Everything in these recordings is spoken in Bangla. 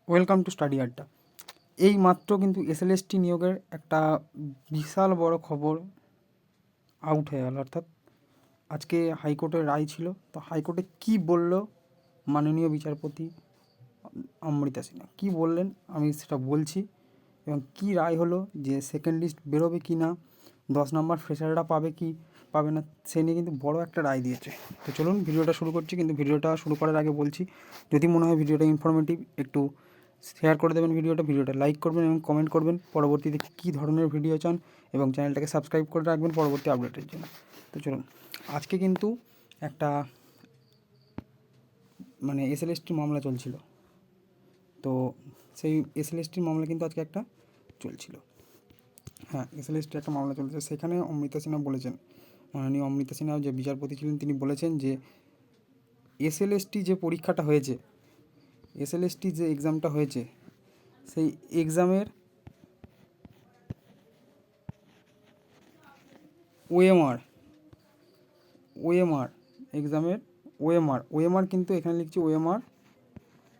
ওয়েলকাম টু স্টাডি আড্ডা। এই মাত্র কিন্তু এসএলএসটি নিয়োগের একটা বিশাল বড় খবর আউট হয়ে গেল, অর্থাৎ আজকে হাইকোর্টের রায় ছিল। তো হাইকোর্টে কী বলল মাননীয় বিচারপতি অমৃতা সিনহা, কী বললেন আমি সেটা বলছি, এবং কী রায় হলো, যে সেকেন্ড লিস্ট বেরোবে কি না, 10 নম্বর ফ্রেশাররা পাবে কি পাবে না, সে নিয়ে কিন্তু বড় একটা রায় দিয়েছে। তো চলুন ভিডিওটা শুরু করছি, কিন্তু ভিডিওটা শুরু করার আগে বলছি, যদি মনে হয় ভিডিওটা ইনফরমেটিভ একটু শেয়ার করে দেবেন, ভিডিওটা লাইক করবেন এবং কমেন্ট করবেন পরবর্তীতে কী ধরনের ভিডিও চান, এবং চ্যানেলটাকে সাবস্ক্রাইব করে রাখবেন পরবর্তী আপডেটের জন্য। তো চলুন, আজকে কিন্তু একটা এসএলএসটি মামলা চলছিল। তো সেই এসএলএসটির মামলা কিন্তু আজকে একটা চলছিল। হ্যাঁ, এসএলএসটি একটা মামলা চলছে। সেখানে অমৃতা সিনহা বলেছেন, মাননীয় অমৃতা সিনহা যে বিচারপতি ছিলেন, তিনি বলেছেন যে এসএলএসটি যে পরীক্ষাটা হয়েছে, এসএলএসটি যে এক্সামটা হয়েছে, সেই এক্সামের ওএমআর এক্সামের ওএমআর কিন্তু এখানে লিখছি ওএমআর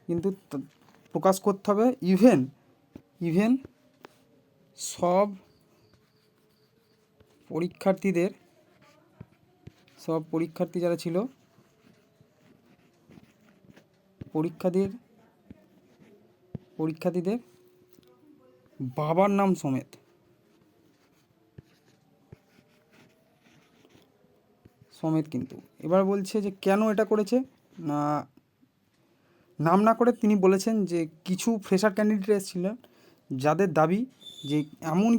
কিন্তু প্রকাশ করতে হবে। ইভেন সব পরীক্ষার্থী যারা ছিল, পরীক্ষার্থীদের বাবার নাম সমেত কিন্তু। এবার বলছে যে কেন এটা করেছে না, নাম না করে তিনি বলেছেন যে কিছু ফ্রেশার ক্যান্ডিডেট এসেছিলেন যাদের দাবি যে এমন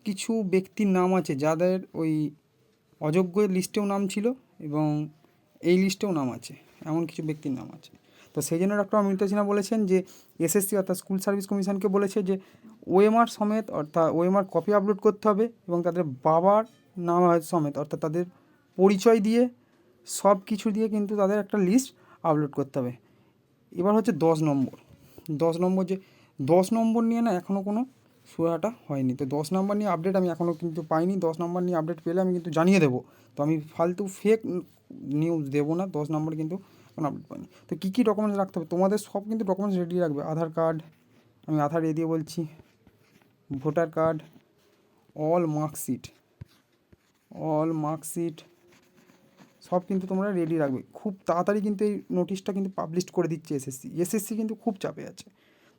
কিছু ব্যক্তির নাম আছে যাদের ওই অযোগ্য লিস্টেও নাম ছিল এবং এই লিস্টেও নাম আছে, এমন কিছু ব্যক্তির নাম আছে। তো সেই জন্য ডক্টর অমৃতা সিনহা বলেছেন যে এসএসসি অর্থাৎ স্কুল সার্ভিস কমিশনকে বলেছে যে ওএমআর সমেত অর্থাৎ ওএমআর কপি আপলোড করতে হবে, এবং তাদের বাবার নাম সমেত অর্থাৎ তাদের পরিচয় দিয়ে সব কিছু দিয়ে কিন্তু তাদের একটা লিস্ট আপলোড করতে হবে। এবার হচ্ছে 10 নম্বর যে 10 নম্বর নিয়ে না এখনও কোনো সুরাহাটা হয়নি। তো 10 নম্বর নিয়ে আপডেট আমি এখনও কিন্তু পাইনি। 10 নম্বর নিয়ে আপডেট পেলে আমি কিন্তু জানিয়ে দেবো। তো আমি ফালতু ফেক নিউজ দেবো না। 10 নম্বর কিন্তু কোনো আপডেট পাইনি। তো কী কী ডকুমেন্টস রাখতে হবে, তোমাদের সব কিন্তু ডকুমেন্টস রেডি রাখবে। আধার কার্ড, আমি আধার দিয়ে বলছি, ভোটার কার্ড, অল মার্কশিট সব কিন্তু তোমরা রেডি রাখবে। খুব তাড়াতাড়ি কিন্তু এই নোটিশটা কিন্তু পাবলিশ করে দিচ্ছে এসএসসি কিন্তু খুব চাপে আছে।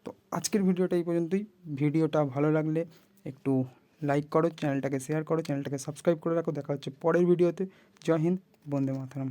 তো আজকের ভিডিওটা এই পর্যন্তই। ভিডিওটা ভালো লাগলে একটু লাইক করো, চ্যানেলটাকে শেয়ার করো, চ্যানেলটাকে সাবস্ক্রাইব করে রাখো। দেখা হচ্ছে পরের ভিডিওতে। জয় হিন্দ, বন্দে মাতরম।